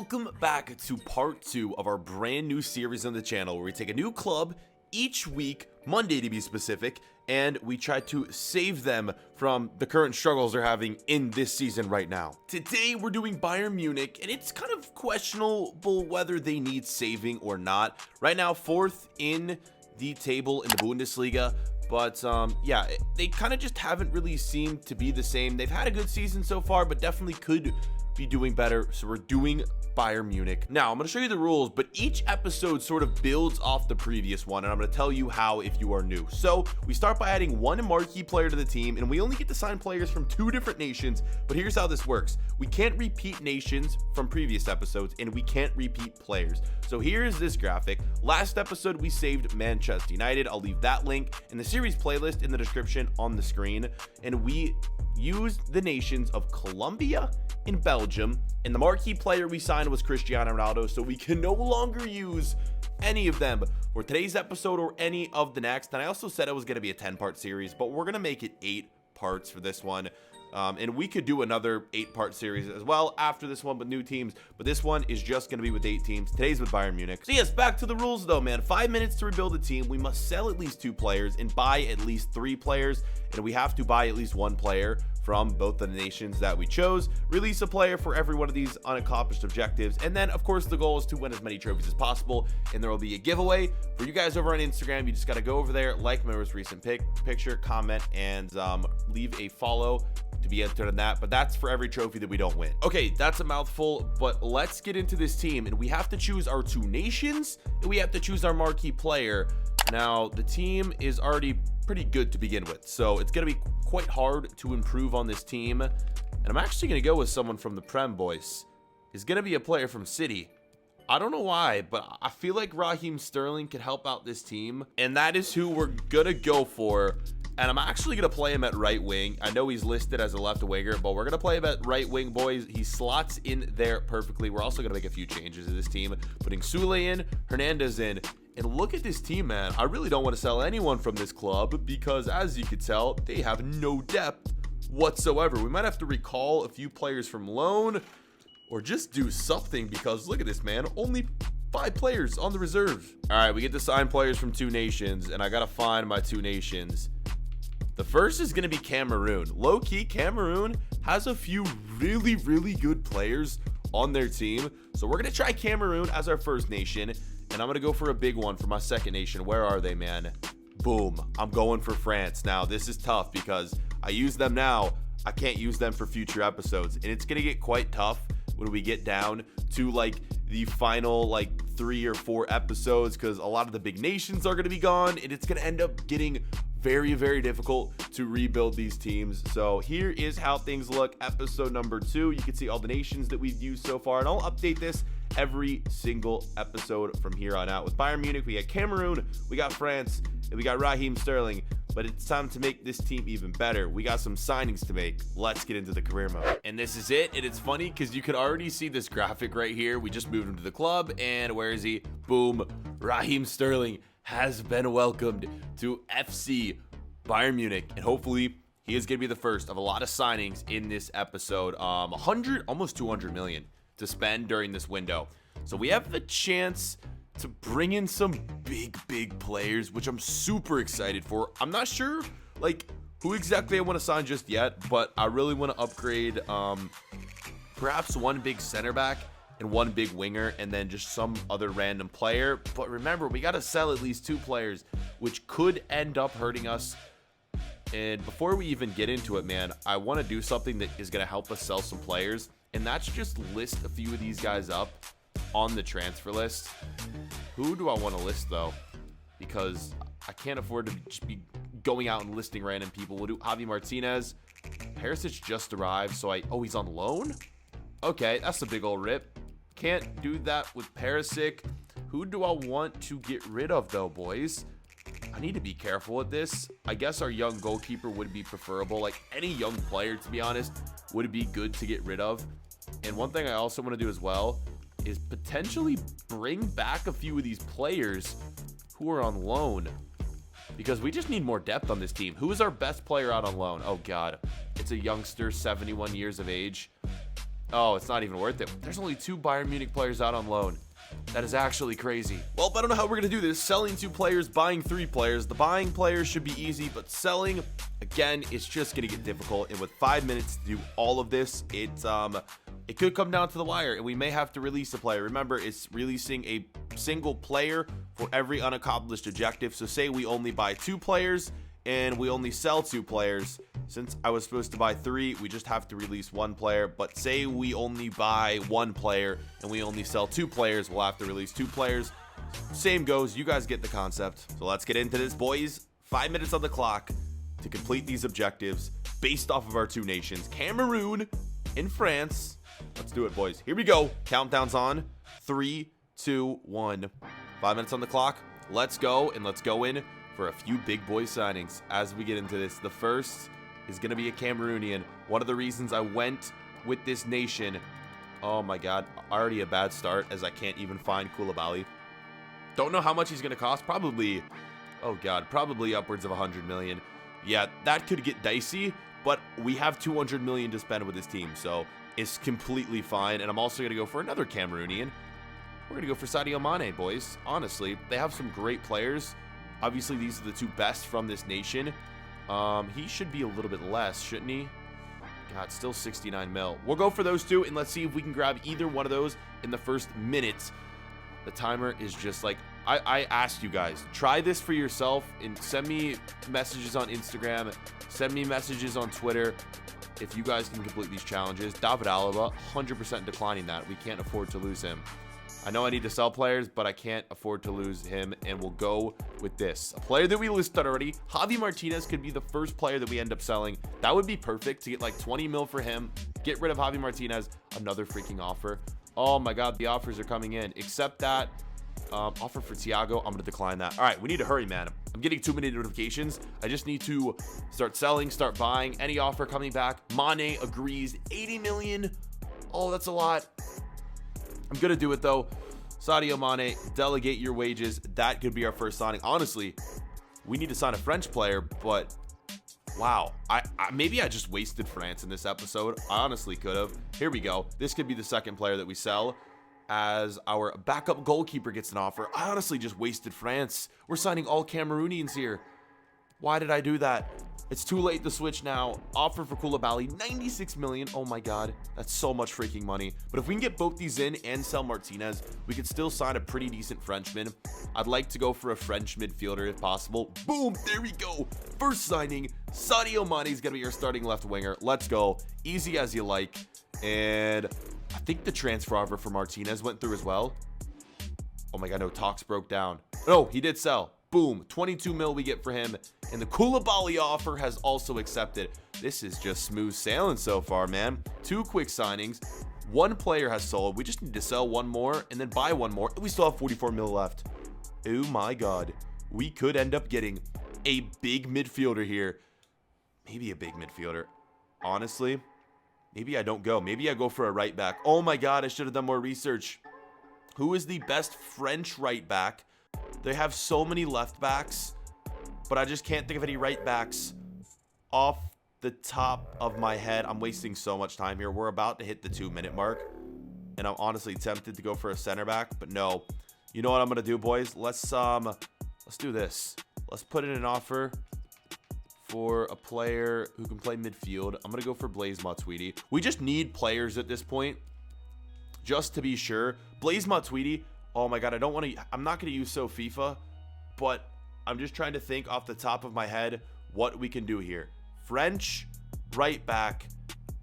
Welcome back to part 2 of our brand new series on the channel where we take a new club each week, Monday to be specific, and we try to save them from the current struggles they're having in this season right now. Today we're doing Bayern Munich, and it's kind of questionable whether they need saving or not. Right now, 4th in the table in the Bundesliga. But yeah, they kind of just haven't really seemed to be the same. They've had a good season so far, but definitely could be doing better. So we're doing Bayern Munich. Now, I'm going to show you the rules, but each episode sort of builds off the previous one, and I'm going to tell you how if you are new. So we start by adding one marquee player to the team, and we only get to sign players from 2 different nations. But here's how this works. We can't repeat nations from previous episodes, and we can't repeat players. So here's this graphic. Last episode, we saved Manchester United. I'll leave that link in the series playlist in the description on the screen. And we used the nations of Colombia and Belgium, and the marquee player we signed was Cristiano Ronaldo, so we can no longer use any of them for today's episode or any of the next. And I also said it was going to be a 10-part series, but we're going to make it 8 parts for this one. And we could do another 8-part series as well after this one with new teams, but this one is just going to be with 8 teams. Today's with Bayern Munich. So yes, back to the rules though, man. 5 minutes to rebuild a team. We must sell at least 2 players and buy at least 3 players, and we have to buy at least 1 player from both the nations that we chose. Release a player for every one of these unaccomplished objectives, and then of course the goal is to win as many trophies as possible, and there will be a giveaway for you guys over on Instagram. You just got to go over there, like my most recent picture, comment, and leave a follow to be entered in that. But that's for every trophy that we don't win. Okay, that's a mouthful, but let's get into this team, and we have to choose our 2 nations, and we have to choose our marquee player. Now the team is already pretty good to begin with, so it's gonna be quite hard to improve on this team, and I'm actually gonna go with someone from the Prem, boys. He's gonna be a player from City. I don't know why, but I feel like Raheem Sterling could help out this team, and that is who we're gonna go for. And I'm actually going to play him at right wing. I know he's listed as a left winger, but we're going to play him at right wing, boys. He slots in there perfectly. We're also going to make a few changes to this team, putting Sule in, Hernandez in. And look at this team, man. I really don't want to sell anyone from this club because, as you can tell, they have no depth whatsoever. We might have to recall a few players from loan or just do something because look at this, man. Only 5 players on the reserve. All right, we get to sign players from 2 nations, and I got to find my 2 nations. The first is going to be Cameroon. Low-key, Cameroon has a few really, really good players on their team. So we're going to try Cameroon as our first nation. And I'm going to go for a big one for my second nation. Where are they, man? Boom. I'm going for France. Now, this is tough because I use them now. I can't use them for future episodes. And it's going to get quite tough when we get down to, like, the final, like, 3 or 4 episodes because a lot of the big nations are going to be gone. And it's going to end up getting very, very difficult to rebuild these teams. So here is how things look. Episode number 2. You can see all the nations that we've used so far, and I'll update this every single episode from here on out. With Bayern Munich, we got Cameroon, we got France, and we got Raheem Sterling. But it's time to make this team even better. We got some signings to make. Let's get into the career mode. And this is it. And it's funny because you can already see this graphic right here. We just moved him to the club, and where is he? Boom. Raheem Sterling has been welcomed to FC Bayern Munich, and hopefully he is going to be the first of a lot of signings in this episode. 100, almost 200 million to spend during this window. So we have the chance to bring in some big players, which I'm super excited for. I'm not sure like who exactly I want to sign just yet, but I really want to upgrade perhaps one big center back and one big winger, and then just some other random player. But remember, we got to sell at least 2 players, which could end up hurting us. And before we even get into it, man, I want to do something that is going to help us sell some players, and that's just list a few of these guys up on the transfer list. Who do I want to list, though? Because I can't afford to just be going out and listing random people. We'll do Javi Martinez. Perisic just arrived, so oh, he's on loan? Okay, that's a big old rip. Can't do that with Perisic. Who do I want to get rid of, though, boys? I need to be careful with this. I guess our young goalkeeper would be preferable. Like, any young player, to be honest, would be good to get rid of. And one thing I also want to do as well is potentially bring back a few of these players who are on loan, because we just need more depth on this team. Who is our best player out on loan? Oh, God. It's a youngster, 71 years of age. Oh, it's not even worth it. There's only 2 Bayern Munich players out on loan. That is actually crazy. Well, I don't know how we're going to do this. Selling 2 players, buying 3 players. The buying players should be easy, but selling, again, it's just going to get difficult. And with 5 minutes to do all of this, it could come down to the wire, and we may have to release a player. Remember, it's releasing a single player for every unaccomplished objective. So say we only buy 2 players and we only sell 2 players. Since I was supposed to buy 3, we just have to release 1 player. But say we only buy 1 player and we only sell 2 players, we'll have to release 2 players. Same goes. You guys get the concept. So let's get into this, boys. 5 minutes on the clock to complete these objectives based off of our 2 nations, Cameroon and France. Let's do it, boys. Here we go. Countdown's on. 3, 2, 1. 5 minutes on the clock. Let's go, and let's go in for a few big boy signings as we get into this. The first is going to be a Cameroonian. One of the reasons I went with this nation. Oh my god, already a bad start as I can't even find Koulibaly. Don't know how much he's going to cost. Probably, oh god, probably upwards of 100 million. Yeah, that could get dicey, but we have 200 million to spend with this team, so it's completely fine. And I'm also going to go for another Cameroonian. We're going to go for Sadio Mane, boys. Honestly, they have some great players. Obviously, these are the 2 best from this nation. He should be a little bit less, shouldn't he? God, still 69 mil. We'll go for those 2, and let's see if we can grab either one of those in the first minute. The timer is just like, I asked you guys, try this for yourself and send me messages on Instagram, send me messages on Twitter if you guys can complete these challenges. David Alaba, 100% declining that. We can't afford to lose him. I know I need to sell players, but I can't afford to lose him, and we'll go with this. A player that we listed already, Javi Martinez, could be the first player that we end up selling. That would be perfect to get like 20 mil for him. Get rid of Javi Martinez. Another freaking offer. Oh my god, the offers are coming in. Except that offer for Thiago, I'm going to decline that. All right, we need to hurry, man. I'm getting too many notifications. I just need to start selling, start buying. Any offer coming back. Mane agrees. 80 million. Oh, that's a lot. I'm going to do it, though. Sadio Mane, delegate your wages. That could be our first signing. Honestly, we need to sign a French player, but wow. Maybe I just wasted France in this episode. I honestly could have. Here we go. This could be the second player that we sell as our backup goalkeeper gets an offer. I honestly just wasted France. We're signing all Cameroonians here. Why did I do that? It's too late to switch now. Offer for Koulibaly, 96 million. Oh my god, that's so much freaking money. But if we can get both these in and sell Martinez, we could still sign a pretty decent Frenchman. I'd like to go for a French midfielder if possible. Boom, there we go. First signing, Sadio Mane is going to be our starting left winger. Let's go. Easy as you like. And I think the transfer offer for Martinez went through as well. Oh my god, no, talks broke down. No, he did sell. Boom, 22 mil we get for him. And the Koulibaly offer has also accepted. This is just smooth sailing so far, man. 2 quick signings. 1 player has sold. We just need to sell 1 more and then buy 1 more. And we still have 44 mil left. Oh my god. We could end up getting a big midfielder here. Maybe a big midfielder. Honestly, maybe I don't go. Maybe I go for a right back. Oh my god, I should have done more research. Who is the best French right back? They have so many left backs, but I just can't think of any right backs off the top of my head. I'm wasting so much time here. We're about to hit the 2-minute mark, and I'm honestly tempted to go for a center back, but no. You know what I'm gonna do, boys? Let's do this. Let's put in an offer for a player who can play midfield. I'm gonna go for Blaise Matuidi. We just need players at this point, just to be sure. Blaise Matuidi. Oh my god, I'm not going to use FIFA, but I'm just trying to think off the top of my head what we can do here. French, right back.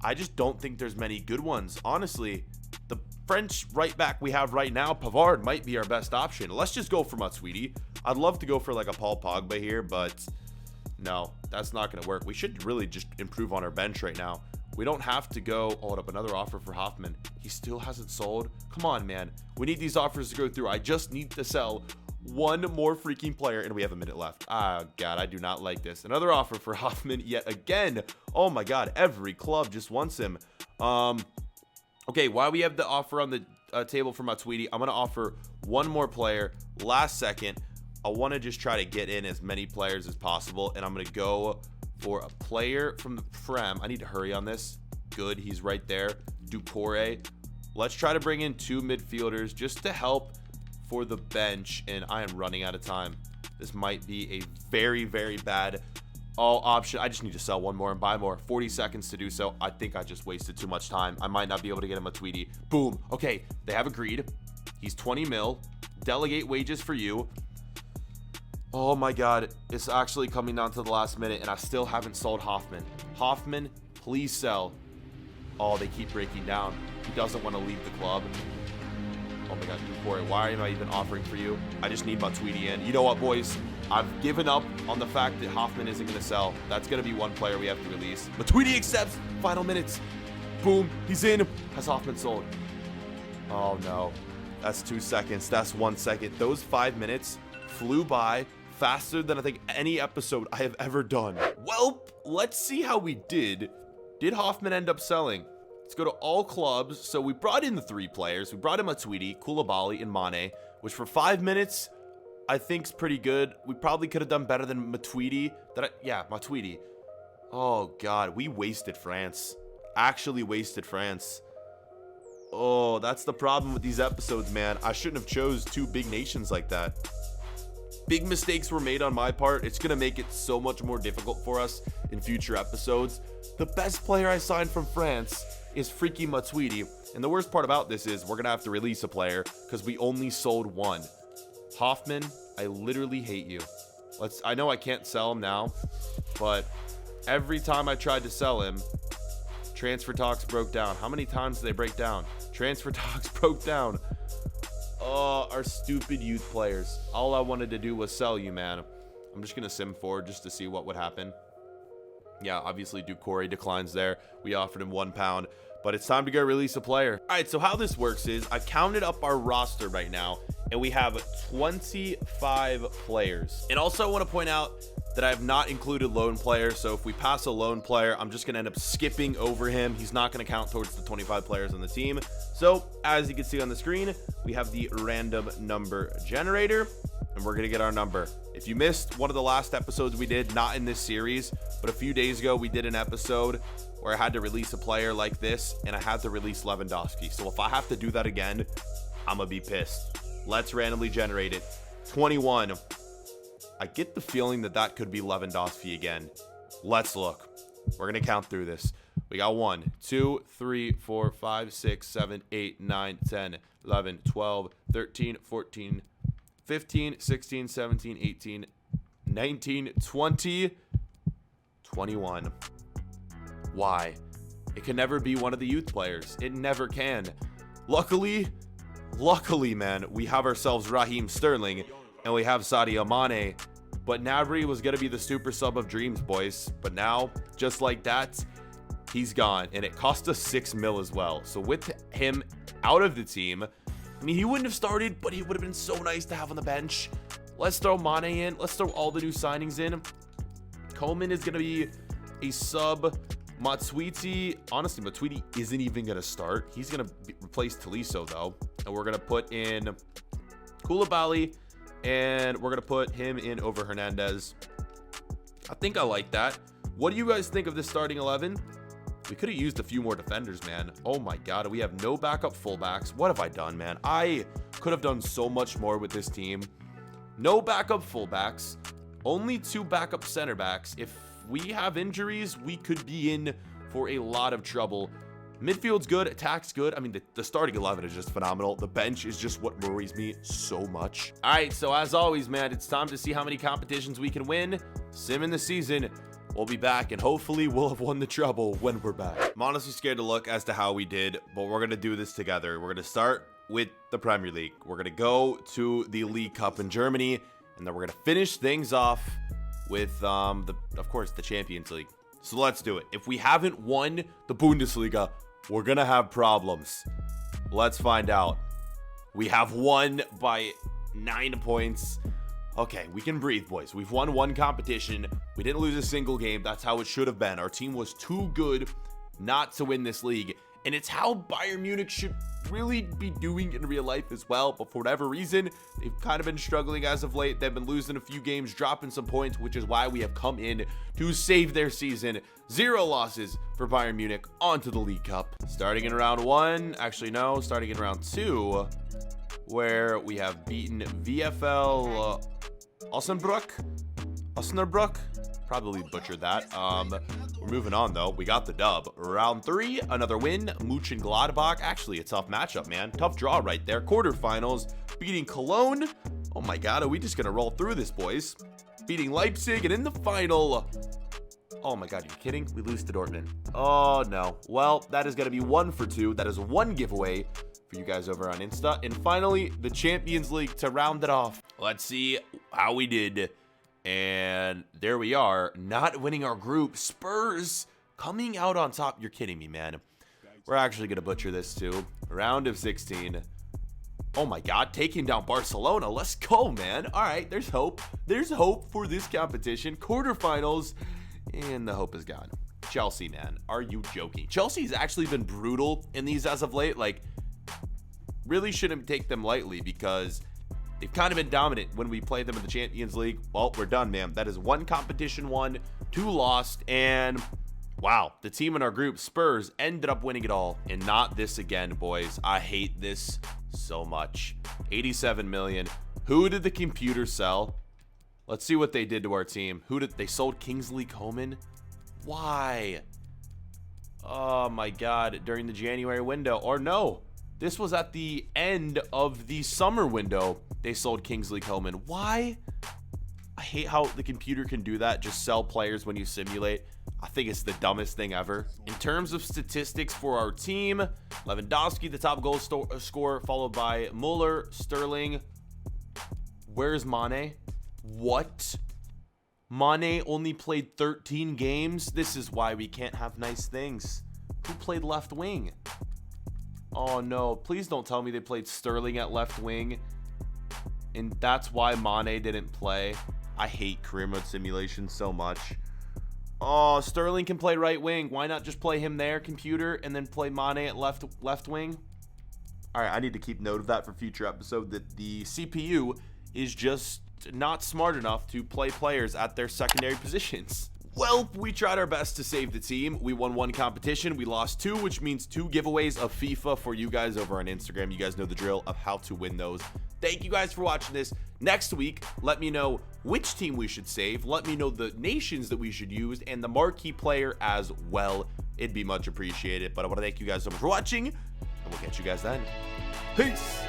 I just don't think there's many good ones. Honestly, the French right back we have right now, Pavard, might be our best option. Let's just go for Matuidi. I'd love to go for like a Paul Pogba here, but no, that's not going to work. We should really just improve on our bench right now. We don't have to go. Hold up, another offer for Hoffman. He still hasn't sold. Come on, man. We need these offers to go through. I just need to sell 1 more freaking player, and we have a minute left. Ah, god, I do not like this. Another offer for Hoffman yet again. Oh my god, every club just wants him. Okay, while we have the offer on the table for Matuidi, I'm going to offer 1 more player. Last second, I want to just try to get in as many players as possible, and I'm going to go for a player from the Prem. I need to hurry on this. Good, he's right there. Ducore. Let's try to bring in 2 midfielders just to help for the bench. And I am running out of time. This might be a very, very bad option. I just need to sell one more and buy more. 40 seconds to do so. I think I just wasted too much time. I might not be able to get him a Tweety. Boom. Okay, they have agreed. He's 20 mil. Delegate wages for you. Oh my God. It's actually coming down to the last minute, and I still haven't sold Hoffman. Hoffman, please sell. Oh, they keep breaking down. He doesn't want to leave the club. Oh my God, Ducore, why am I even offering for you? I just need my Tweety in. You know what, boys? I've given up on the fact that Hoffman isn't going to sell. That's going to be one player we have to release. But Tweety accepts. Final minutes. Boom. He's in. Has Hoffman sold? Oh, no. That's 2 seconds. That's 1 second. Those 5 minutes flew by faster than I think any episode I have ever done. Well, let's see how we did. Did Hoffman end up selling? Let's go to all clubs. So we brought in the 3 players. We brought in Matuidi, Koulibaly, and Mane, which for 5 minutes, I think is pretty good. We probably could have done better than Matuidi. Matuidi. Oh, God. We wasted France. Actually wasted France. Oh, that's the problem with these episodes, man. I shouldn't have chose 2 big nations like that. Big mistakes were made on my part. It's going to make it so much more difficult for us in future episodes. The best player I signed from France is freaking Matuidi. And the worst part about this is we're going to have to release a player because we only sold 1. Hoffman, I literally hate you. I know I can't sell him now, but every time I tried to sell him, transfer talks broke down. How many times did they break down? Transfer talks broke down. Oh, our stupid youth players. All I wanted to do was sell you, man. I'm just going to sim forward just to see what would happen. Yeah, obviously Ducore declines there. We offered him £1, but it's time to go release a player. All right, so how this works is I've counted up our roster right now, and we have 25 players. And also I want to point out that I have not included loan player. So if we pass a loan player, I'm just going to end up skipping over him. He's not going to count towards the 25 players on the team. So as you can see on the screen, we have the random number generator, and we're going to get our number. If you missed one of the last episodes we did, not in this series, but a few days ago, we did an episode where I had to release a player like this, and I had to release Lewandowski. So if I have to do that again, I'm going to be pissed. Let's randomly generate it. 21. I get the feeling that that could be Lewandowski again. Let's look. We're going to count through this. We got 1, 2, 3, 4, 5, 6, 7, 8, 9, 10, 11, 12, 13, 14, 15, 16, 17, 18, 19, 20, 21. Why? It can never be one of the youth players. It never can. Luckily, man, we have ourselves Raheem Sterling and we have Sadio Mane. But Gnabry was going to be the super sub of dreams, boys. But now, just like that, he's gone. And it cost us 6 mil as well. So with him out of the team, I mean, he wouldn't have started, but he would have been so nice to have on the bench. Let's throw Mane in. Let's throw all the new signings in. Coleman is going to be a sub. Matuidi, honestly, Matuidi isn't even going to start. He's going to replace Tolisso, though. And we're going to put in Koulibaly, and we're going to put him in over Hernandez. I think I like that. What do you guys think of this starting 11? We could have used a few more defenders, man. Oh my God, we have no backup fullbacks. What have I done, man? I could have done so much more with this team. No backup fullbacks. Only 2 backup center backs. If we have injuries, we could be in for a lot of trouble. Midfield's good, attack's good. I mean, the starting 11 is just phenomenal. The bench is just what worries me so much. All right, so as always, man, it's time to see how many competitions we can win. Sim in the season. We'll be back, and hopefully we'll have won the treble when we're back. I'm honestly scared to look as to how we did, but we're going to do this together. We're going to start with the Premier League. We're going to go to the League Cup in Germany, and then we're going to finish things off with, of course, the Champions League. So let's do it. If we haven't won the Bundesliga, we're going to have problems. Let's find out. We have won by 9 points. Okay, we can breathe, boys. We've won 1 competition. We didn't lose a single game. That's how it should have been. Our team was too good not to win this league. And it's how Bayern Munich should really be doing in real life as well, but for whatever reason, they've kind of been struggling as of late. They've been losing a few games, dropping some points, which is why we have come in to save their season. 0 losses for Bayern Munich onto the League Cup. Starting in round 1, actually no, starting in round 2, where we have beaten VfL Osnabrück. Probably butchered that. We're moving on though. We got the dub. Round 3, another win. Mönchengladbach. Actually, a tough matchup, man. Tough draw right there. Quarterfinals, beating Cologne. Oh my god, are we just gonna roll through this, boys? Beating Leipzig, and in the final, oh my god, are you kidding? We lose to Dortmund. Oh no. Well, that is gonna be 1 for 2. That is 1 giveaway for you guys over on Insta. And finally, the Champions League to round it off. Let's see how we did. And there we are, not winning our group. Spurs coming out on top. You're kidding me, man. We're actually going to butcher this too. Round of 16. Oh my god, taking down Barcelona. Let's go, man. All right, there's hope. There's hope for this competition. Quarterfinals, and the hope is gone. Chelsea, man. Are you joking? Chelsea's actually been brutal in these as of late. Like, really shouldn't take them lightly because they've kind of been dominant when we played them in the Champions League. Well, we're done, man. That is 1 competition won, 2 lost, and wow, the team in our group, Spurs, ended up winning it all. And not this again, boys. I hate this so much. 87 million. Who did the computer sell? Let's see what they did to our team. They sold Kingsley Coman? Why? Oh my god, during the January window. Or no, this was at the end of the summer window. They sold Kingsley Coman. Why? I hate how the computer can do that. Just sell players when you simulate. I think it's the dumbest thing ever. In terms of statistics for our team, Lewandowski, the top goal scorer, followed by Muller, Sterling. Where's Mane? What? Mane only played 13 games? This is why we can't have nice things. Who played left wing? Oh no, please don't tell me they played Sterling at left wing and that's why Mane didn't play. I hate career mode simulation so much. Oh, Sterling can play right wing. Why not just play him there, computer, and then play Mane at left wing? All right, I need to keep note of that for future episode, that the CPU is just not smart enough to play players at their secondary positions. Well, we tried our best to save the team. We won 1 competition, we lost 2, which means 2 giveaways of FIFA for you guys over on Instagram. You guys know the drill of how to win those. Thank you guys for watching this. Next week, let me know which team we should save. Let me know the nations that we should use and the marquee player as well. It'd be much appreciated. But I want to thank you guys so much for watching, and we'll catch you guys then. Peace.